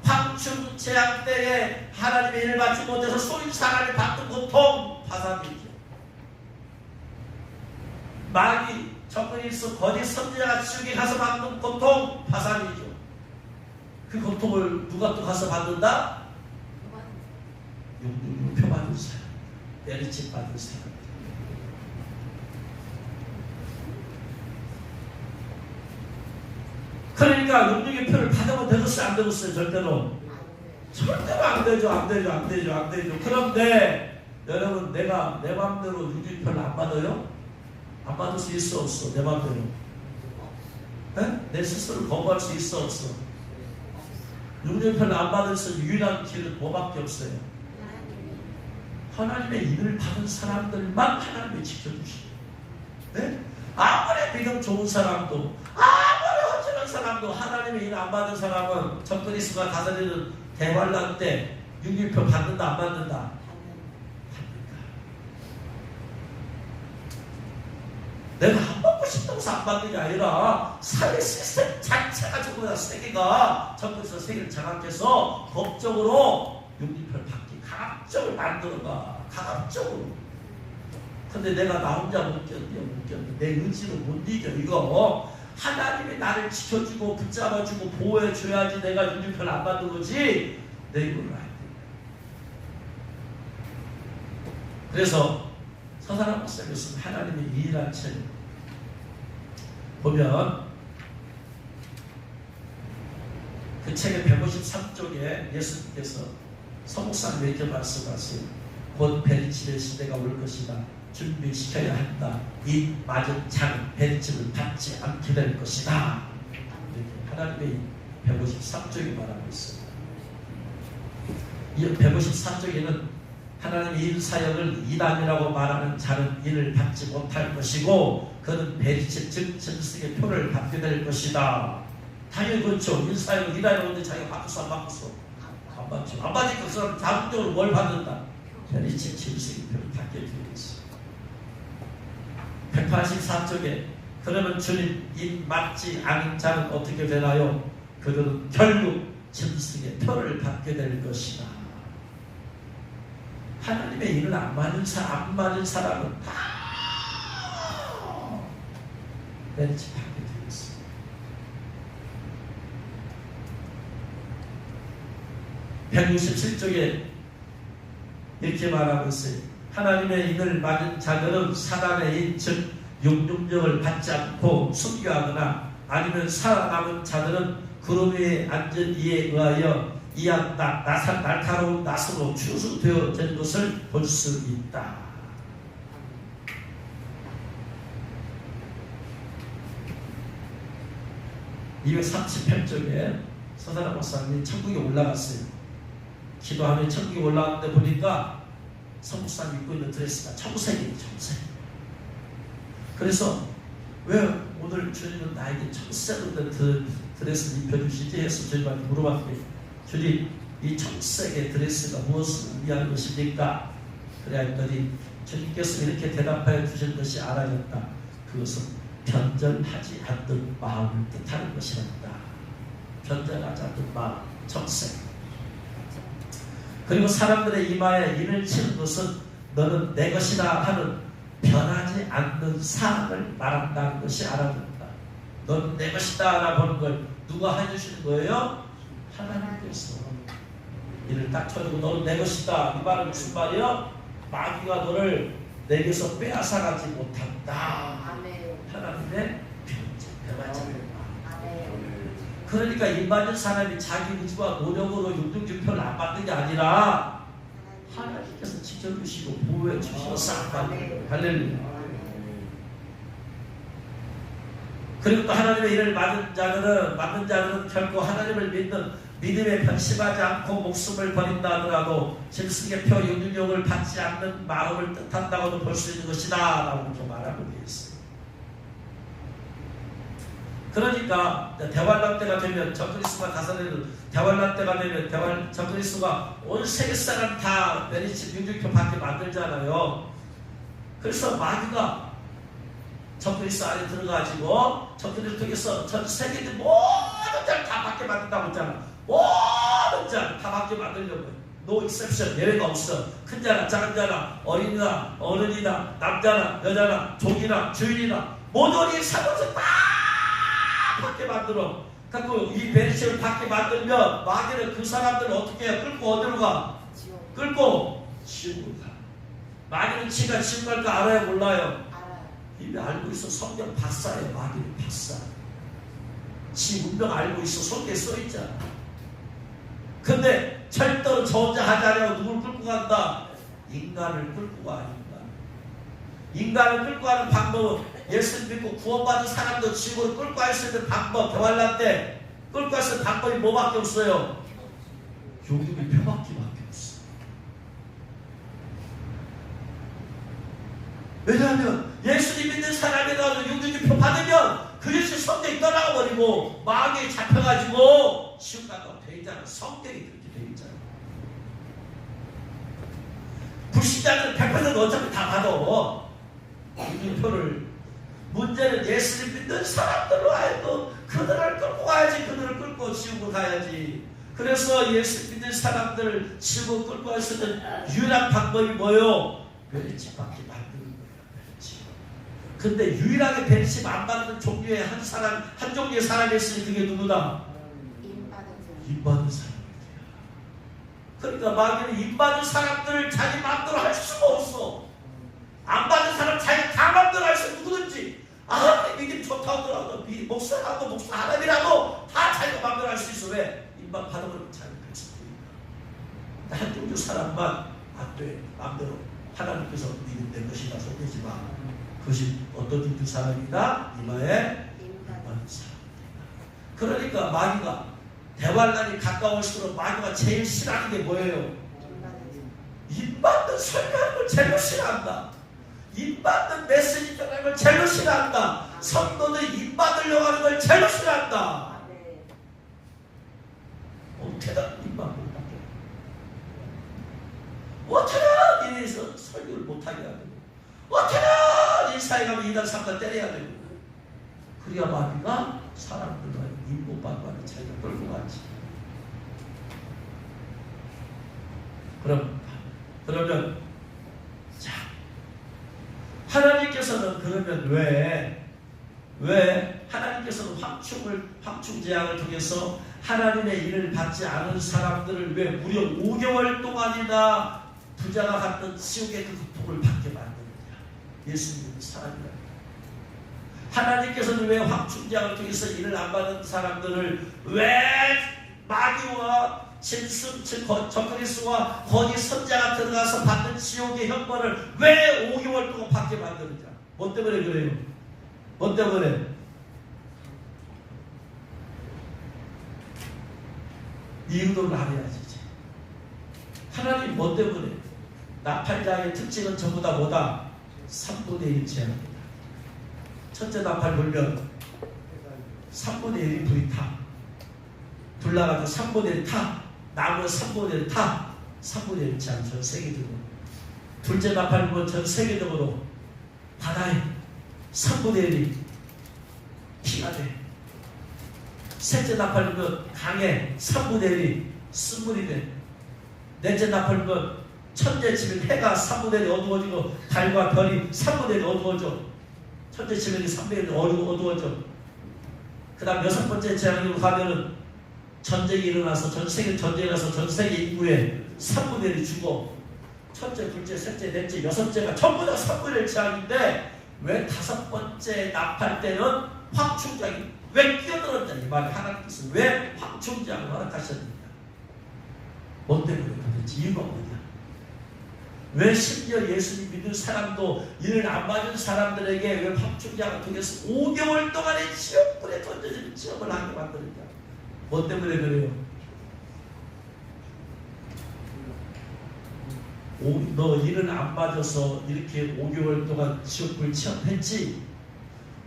황충 재앙 때에 하나님의 일을 받지 못해서 소인 사람이 받는 고통, 파산이죠. 마귀, 적그리스도, 거짓 선지자가 지옥에 가서 받는 고통, 파산이죠. 그 고통을 누가 또 가서 받는다? 용표 받은 사람, 내리침 받은 사람. 그러니까 용육의 표를 받으면 되겠어요? 안 되겠어요? 절대로 안 되죠. 안 되죠. 그런데 여러분, 내가 내 맘대로 용육의 표를 안 받아요? 안 받을 수 있어 없어? 내 맘대로 내 스스로 거부할 수 있어 없어? 용육의 표를 안 받을 수 있는 유일한 길은 뭐밖에 없어요? 하나님의 인을 받은 사람들만 하나님이 지켜주시고, 네? 아무리 믿음 좋은 사람도, 아무리 허전한 사람도, 하나님의 일 안 받은 사람은 적그리스도가 다스리는 대환란 때 육일표 받는다 안 받는다? 받는다. 내가 안 받고 싶다고 해서 안 받는 게 아니라 사회 시스템 자체가 전부 다 세계가 적그리스도 세계를 장악해서 법적으로 육일표를 받기 강압적으로 만들어가. 강압적으로. 근데 내가 나 혼자 못 견뎌. 내 의지로 못 이겨. 이거 하나님이 나를 지켜주고 붙잡아주고 보호해줘야지 내가 윤중표를 안 받는 거지. 내 입으로 안 돼. 그래서 서사람 목사님께서는 하나님의 유일한 책을 보면 그 책의 153쪽에 예수님께서 서목사님 이렇게 말씀하세요. 곧 베리칩의 시대가 올 것이다. 준비시켜야 한다. 이 맞은 자는 베리칩을 받지 않게 될 것이다. 이렇게 하나님의 153쪽이 말하고 있습니다. 이 153쪽에는 하나님의 일 사역을 이단이라고 말하는 자는 이를 받지 못할 것이고 그는 베리칩 즉 전승의 표를 받게 될 것이다. 당연히 그렇죠. 일 사역을 이단이라고 하는데 자기가 바꿨어 안 바꿨어? 안 받죠. 안 받으니까 그 사람 자동적으로 뭘 받는다? 베리칩 전승의 표를 받게 되어 있어. 184쪽에 그러면 주님 인 맞지 않은 자는 어떻게 되나요? 그들은 결국 짐승의 표를 받게 될 것이다. 하나님의 일을 안 맞은 사람은 다 베리칩 받게 되어 있어. (167쪽에) 이렇게 말하고 있어요. 하나님의 인을 맞은 자들은 사단의 인, 즉 용융력을 받지 않고 순교하거나 아니면 살아남은 자들은 구름 위에 앉은 이에 의하여 이한 날카로운 낫으로 추수되어진 것을 볼 수 있다. (238쪽에) 서사람 목사님이 천국에 올라갔어요. 기도하며 천국에 올라갔는데 보니까 성목사님 입고 있는 드레스가 청색이에요. 청색. 그래서 왜 오늘 주님은 나에게 청색으로 된 드레스를 입혀주시지 해서 주님한테 물어봤더니 주님 이 청색의 드레스가 무엇을 의미하는 것입니까? 그래 했더니 주님께서 이렇게 대답하여 주신 것이 알아졌다. 그것은 변절하지 않는 마음을 뜻하는 것이란다. 변절하지 않는 마음, 청색. 그리고 사람들의 이마에 인을 치는 것은 너는 내 것이다 하는 변하지 않는 사랑을 말한다는 것이 알아듣는다. 너는 내 것이다 라고 하는 걸 누가 해주시는 거예요? 하나님께서. 이를 딱 쳐주고 너는 내 것이다. 이 말은 무슨 말이요? 마귀가 너를 내게서 빼앗아가지 못한다. 하나님의 변화입니다. 그러니까 일반적 사람이 자기 의지와 노력으로 육등주표를 안 받는 게 아니라 하나님께서 지켜주시고 보호해 주셔서 받는 거예요. 할렐루야. 그리고 또 하나님의 일을 맡는 자들은 결코 하나님을 믿는 믿음에 변심하지 않고 목숨을 버린다 하더라도 짐승의 표 육육욕을 받지 않는 마음을 뜻한다고도 볼 수 있는 것이다 라고 이렇게 말하고 되어 있어요. 그러니까 대환란 때가 되면 적그리스도가 다스리는 대환란 때가 되면 적그리스도가 온 세계 사람 다 메리치 육육표 받게 만들잖아요. 그래서 마귀가 적그리스도 안에 들어가지고 적그리스도 통해서 전 세계의 모든 자를 다 받게 만든다고 했잖아. 모든 자를 다 받게 만들려고 해요. 노 익셉션, 예외가 없어. 큰 자나 작은 자나 어린이나 어른이나 남자나 여자나 종이나 주인이나 모든 이 상관없이 다 받게 만들어. 그리고 이 베리시를 받게 만들면 마귀는 그 사람들을 어떻게 해요? 끌고 어디로 가? 끌고 지옥으로 가. 마귀는 지가 지옥 갈 거 알아요? 몰라요? 이미 알고 있어. 성경 박사예요. 마귀는 박사. 지 운명 알고 있어. 속에 써있잖아. 근데 절대로 저 혼자 하지 않냐고 누굴 끌고 간다? 인간을 끌고 가. 인간을 끌고 가는 방법은 예수 믿고 구원받은 사람도 지옥으로 끌고 갈 수 있는 방법, 대환란 때 끌고 갈 수 있는 방법이 뭐밖에 없어요? 육육의 표밖에 없어. 왜냐하면 예수님 믿는 사람이라도 육육의 표 받으면 그리스도 성경이 떠나버리고 마귀에 잡혀가지고 지옥 간다고 되어 있잖아. 성경이 그렇게 되어 있잖아. 불신자들은 100% 어차피 다 받아. 육육의 표를. 문제는 예수님 믿는 사람들로 알고 그들을 끌고 가야지. 그들을 끌고 지옥으로 가야지. 그래서 예수 믿는 사람들을 지옥으로 끌고 갈 수 있는 유일한 방법이 뭐예요? 멸치밖에 만드는 거예요. 멸치. 근데 유일하게 멸치 안 받는 종류의 한 종류의 사람이 있으니 그게 누구다? 인받은 사람이야. 그러니까 마귀는 인받은 사람들을 자기 마음대로 할 수가 없어. 안 받은 사람 자기 다 마음대로 할 수 누구든지. 믿음 좋다고 하더라도 목사라도 목사 하나님이라도 다 자기가 마음대로 할 수 있어. 왜? 인만 받아버리면 자기가 할 수 있으니까. 한 종류 사람만 안 돼. 마음대로 하나님께서 믿음 내 것이다 속이지 마. 그것이 어떤 종류 사람이다? 이마에 인받은 사람이다. 그러니까 마귀가 대환란이 가까울수록 마귀가 제일 싫어하는 게 뭐예요? 인받는 설교하는 걸 제일 싫어한다. 인받는 메시지 전하는 걸 제일 싫어한다. 성도들 인받으려고 하는 걸 제일 싫어한다. 어떻게든 인받 못하게. 어떻게든 이래서 설교를 못하게 하고, 어떻게든 이 사회 가면 이단 삼단 때려야 되고. 그래야 마귀가 사람들과 인못 받고 하는 자기가 끌고 가지. 그러면 자, 하나님께서는 그러면 왜 하나님께서는 황충 재앙을 통해서 하나님의 일을 받지 않은 사람들을 왜 무려 5개월 동안이나 부자가 갔던 지옥의 그 고통을 받게 만드느냐? 예수 믿는 사람이라. 하나님께서는 왜 황충 재앙을 통해서 일을 안 받는 사람들을 왜 마귀와 짐승, 즉 적그리스도와 거짓 선자가 들어가서 받는 지옥의 형벌을 왜 5개월 동안 받게 만드느냐? 뭐 때문에 그래요? 뭐 때문에? 이유를 알아야지. 하나님 뭐 때문에? 나팔장의 특징은 전부 다 뭐다? 3분의 1 제한입니다. 첫째 나팔 불면 3분의 1이 불이 타. 불 나가지고 3분의 1 타. 나무는 3분의 1 타. 3분의 1 제한 전 세계적으로. 둘째 나팔 불면 전 세계적으로 바다에 3분의 1이 피가 돼. 셋째 나팔 불면 강에 3분의 1이 쓴물이 돼. 넷째 나팔이면 천재 치면 해가 3분의 1이 어두워지고 달과 별이 3분의 1이 어두워져. 천재 치면 3분의 1이 어두워져. 그 다음 여섯 번째 재앙으로 가면은 전쟁이 일어나서 전 세계 전쟁이 일어나서 전 세계 인구의 3분의 1이 죽어. 첫째, 둘째, 셋째, 넷째, 여섯째가 전부 다 3분의 1 재앙인데 왜 다섯 번째 나팔 때는 황충장이 왜 끼어들었냐 이 말이 하나님께서 왜 황충장을 허락하셨느냐. 뭐 때문에 그런지 이유가 뭐냐. 왜 심지어 예수님 믿는 사람도 이를 안 맞은 사람들에게 왜 황충장을 통해서 5개월 동안의 지옥불에 던져지는 지옥을 하게 만드느냐. 뭐 때문에 그래요? 너 일은 안 맞아서 이렇게 5개월 동안 지옥불 체험했지?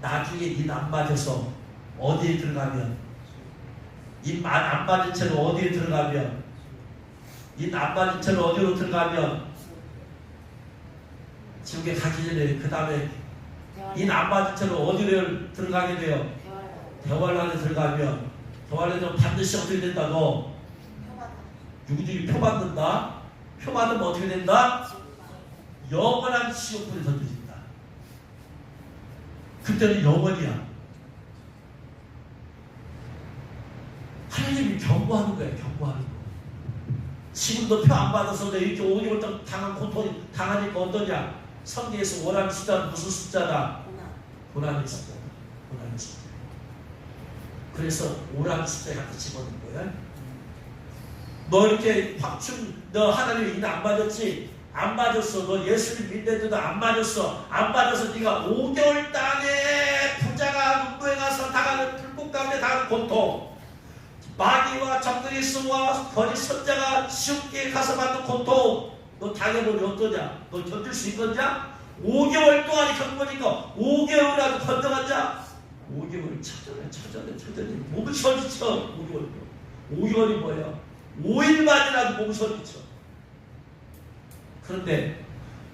나중에 일 안 맞아서 어디에 들어가면 일 안 맞은 채로 어디에 들어가면 일 안 맞은 채로 어디로 들어가면 지옥에 가기 전에 그 다음에 일 안 맞은 채로 어디를 들어가게 돼요? 대활란에 들어가면 대활란에 반드시 어떻게 된다? 너 누구들이 표 받는다? 표 받으면 어떻게 된다? 영원한 지옥불에 던져진다. 그때는 영원이야. 하나님이 경고하는 거야. 경고하는 거. 지금도 표 안 받아서 내 이렇게 5개월 동안 당한 고통이 당하니까 어떠냐? 성경에서 오란 숫자는 무슨 숫자다? 고난의 숫자다. 고난의 숫자. 그래서 오란 숫자에 갖다 집어넣은 거야. 너 이렇게 너 하나님의 일 안 맞았지? 안 맞았어. 너 예수님 믿는데도 안 맞았어. 안 맞아서 네가 5개월 땅에 부자가 문도에 가서 당하는 불꽃 가운데 당하는 고통, 마귀와 적그리스도와 거짓 선자가 쉽게 가서 받는 고통, 너 당해보니 어떠냐? 너 견딜 수 있겠냐? 5개월 동안이 겪으니까 5개월이라도 건너갔냐? 5개월 찾아내 몸을 서지쳐. 5개월이 뭐야? 5일만이라도 몸을 서지쳐. 그런데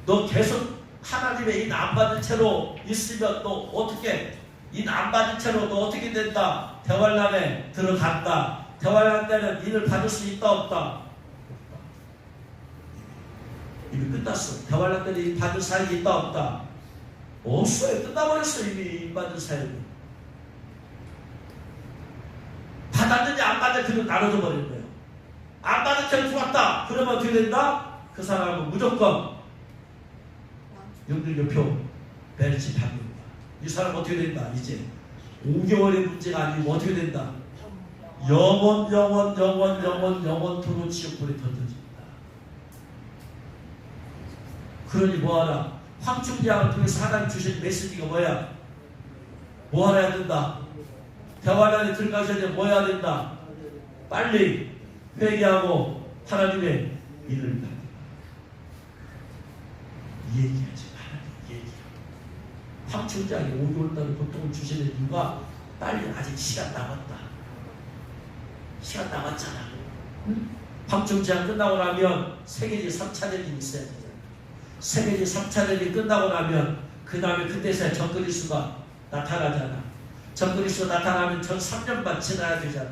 너 계속 하나님의 인 안 받은 채로 있으면 너 어떻게 인 안 받은 채로 너 어떻게 된다? 대환란에 들어간다. 대환란 때는 인을 받을 수 있다 없다? 이미 끝났어. 대환란 때는 인 받을 사역이 있다 없다? 없어요. 끝나버렸어. 이미 인 받은 사역이. 받았느냐 안 받았느냐 그걸 나눠져 버린 거예요. 안 받은 채로 들어왔다. 그러면 어떻게 된다? 그 사람은 무조건 영등교표 벨치 받는다. 이 사람 어떻게 된다? 이제 5개월의 문제가 아니고 어떻게 된다? 영원토록 지옥불에 던져진다. 그러니 뭐하라? 황충장을 통해서 하나님 주신 메시지가 뭐야? 뭐 하라 해야 된다? 대화란에 들어가기 전에 뭐 해야 된다? 빨리 회개하고 하나님의 일을 받는다. 얘기하지 하나님 얘기하고. 황충장이 5개월 동안 고통을 주시는 이유가 빨리 아직 시간 남았다. 시간 남았잖아. 응? 황충장 끝나고 나면 세계지 3차전이 있어야 되잖아. 세계지 3차전이 끝나고 나면 그 다음에 그때서야 적그리스도가 나타나잖아. 적그리스도가 나타나면 전 3년만 지나야 되잖아.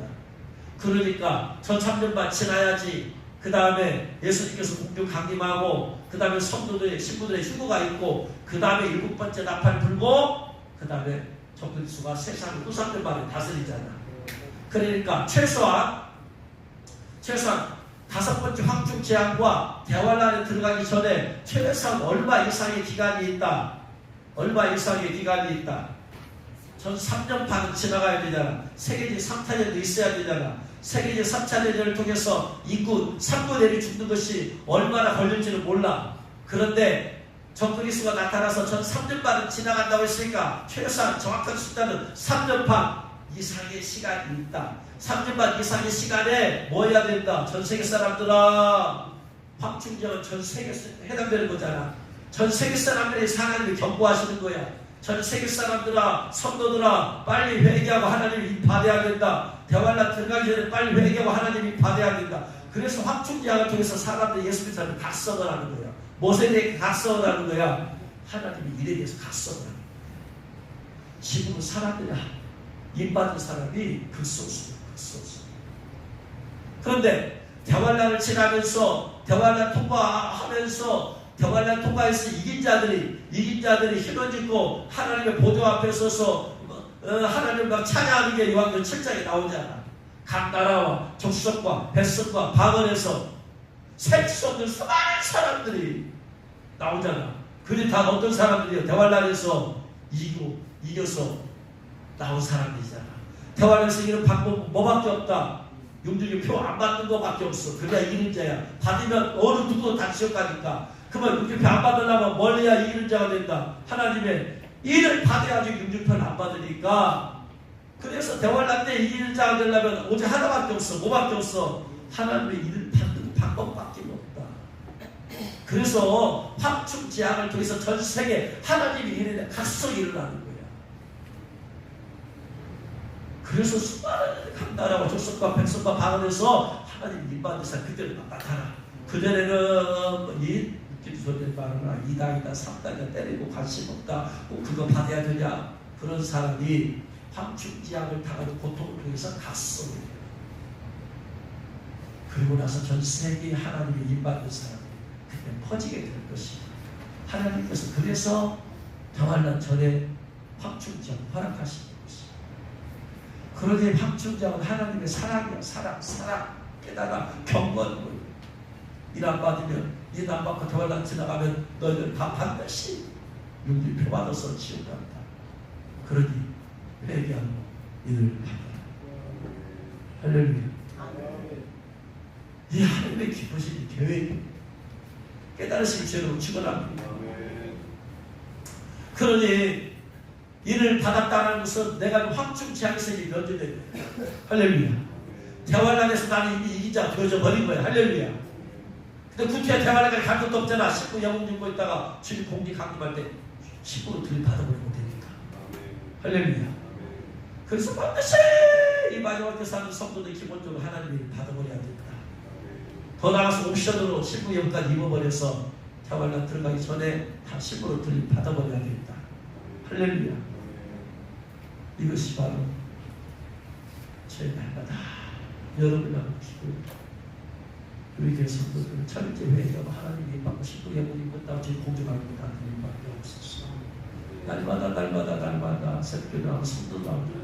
그러니까 전 3년만 지나야지 그 다음에 예수님께서 공중 강림하고 그 다음에 성도들의 신부들의 휴거가 있고 그 다음에 7번째 나팔 불고 그 다음에 적그리스도가 세상을 또 3년 만에 다스리잖아. 그러니까 최소한 5번째 황충 재앙과 대환란에 들어가기 전에 최소한 얼마 이상의 기간이 있다. 얼마 이상의 기간이 있다. 전 3년 반은 지나가야 되잖아. 세계지 3차전도 있어야 되잖아. 세계지 3차전을 통해서 인구 3분의 1이 죽는 것이 얼마나 걸릴지는 몰라. 그런데 적그리스도가 나타나서 전 3년 반은 지나간다고 했으니까 최소한 정확한 숫자는 3년 반 이상의 시간이 있다. 3년 반 이상의 시간에 뭐 해야 된다? 전 세계 사람들아, 황충장은 전 세계에 해당되는 거잖아. 전 세계 사람들이 하나님을 경고하시는 거야. 전 세계 사람들아, 성도들아, 빨리 회개하고 하나님을 입받아야 된다. 대환란 들어가기 전에 빨리 회개하고 하나님을 입받아야 된다. 그래서 황충장을 통해서 사람들이 예수 믿는 각성을 하는 거야. 무엇에 대해 각성을 하는 거야? 하나님이 일에 대해서 각성을 하는 거야. 지금은 사람들이 입받은 사람이 극소수야. 그런데 대환란을 지나면서 대환란 통과하면서 대환란 통과해서 이긴 자들이 힘을 짓고 하나님의 보좌 앞에 서서 하나님과 찬양하는 게 요한계시록 7장에 나오잖아. 각 나라와 족속과 뱃속과 방언에서 셀 수 없는 수많은 사람들이 나오잖아. 그들이 다 어떤 사람들이요? 대환란에서 이겨서 나온 사람들이잖아. 대환란에서 이기는 방법 뭐밖에 없다. 용준이 표 안 받는 거밖에 없어. 그래야 이기는 자야. 받으면 어느 누구도 다 지옥 가니까. 그러면 용준표 안 받으려면 뭘 해야 이기는 자가 된다. 하나님의 일을 받아야지 용준표를 안 받으니까. 그래서 대환란 때 이기는 자가 되려면 오직 하나밖에 없어. 뭐밖에 없어? 하나님의 일을 받는 방법밖에 없다. 그래서 황충지향을 통해서 전 세계 하나님이 일에 각성 일어나는 거야. 그래서 수많은 각 나라와 족속과 백성과 방언에서 하나님 일 받는 사람 그때는 나타나. 그전에는 이 기도소리를 말하나 이당이다 삼당이다 때리고 관심 없다. 꼭 그거 받아야 되냐. 그런 사람이 황충지향을 당하는 고통을 통해서 각성을 해요. 그리고 나서 전 세계에 하나님의 일 받는 사람이 그때 퍼지게 될 것입니다. 하나님께서 그래서 대환란 전에 황충지향을 허락하신 것입니다. 그러니 황충지향은 하나님의 사랑이야. 사랑. 게다가 경고하는 거예요. 일 안 받으면 일 안 받고 대환란 지나가면 너희들 다 반드시 용기표 받아서 지옥 간다. 그러니 회개하고 일을 받아라. 할렐루야. 이 하나님의 기쁘신 계획이 깨달으신 죄로 축원합니다. 그러니 이를 받았다는 것은 내가 황충지향에서 면제된 거야. 할렐루야. 대환란에서 나는 이미 이기자 되어져 버린 거야. 할렐루야. 근데 구태여 대환란까지 갈 것도 없잖아. 19 영웅 들고 있다가 주님 공기 강림할 때 19로 들이받아버리면 되니까. 할렐루야. 그래서 반드시 이 마지막 때 사는 성도들 기본적으로 하나님을 받아버려야 된다. 더 나아가서 옵션으로 19 영까지 입어버려서 대환란 들어가기 전에 다 19로 들이받아버려야 된다. 할렐루야. 이것이 바로 저희 날마다 여러분하고 기도 우리 교회 성도들은 철저히 회개하고 하나님이 받고 19 영을 입었다고 저희 공정하고 다 드림밖에 없었어. 날마다 새벽기도 하고 성도도 하고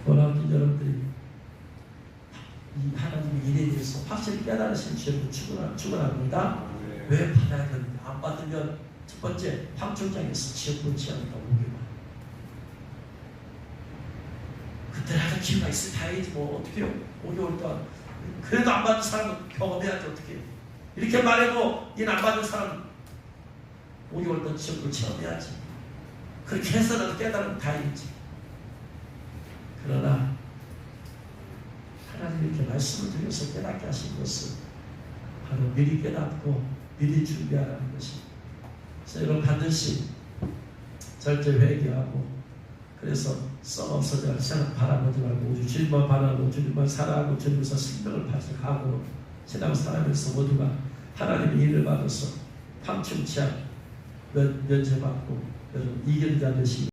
원하는 여러분들이 이 하나님의 일에 대해서 확실히 깨달으신 죄로 축원합니다. 왜 받아야 되는지 안 받으면 첫 번째 황충지향에서 지옥으로 지향한다고 오기만. 그때 아주 기회가 있을 다행이지 뭐 어떻게 해요. 5개월 동안 그래도 안 받는 사람은 경험해야지 어떻게 해요. 이렇게 말해도 일 안 받는 사람은 5개월 동안 지옥으로 체험해야지. 그렇게 해서라도 깨달으면 다행이지. 그러나 하나님 이렇게 말씀을 드려서 깨닫게 하신 것은 바로 미리 깨닫고 미리 준비하라는 것입니다. 그래서 여러분 반드시 절제 회개하고 그래서 썩 없어져 생각 바라보지 말고 오직 주님만 바라고 주님만 사랑하고 주님께서 생명을 발생하고 신앙 살아면서 모두가 하나님의 일을 받아서 황충지향 면제받고 여러분 이기는 자 되시기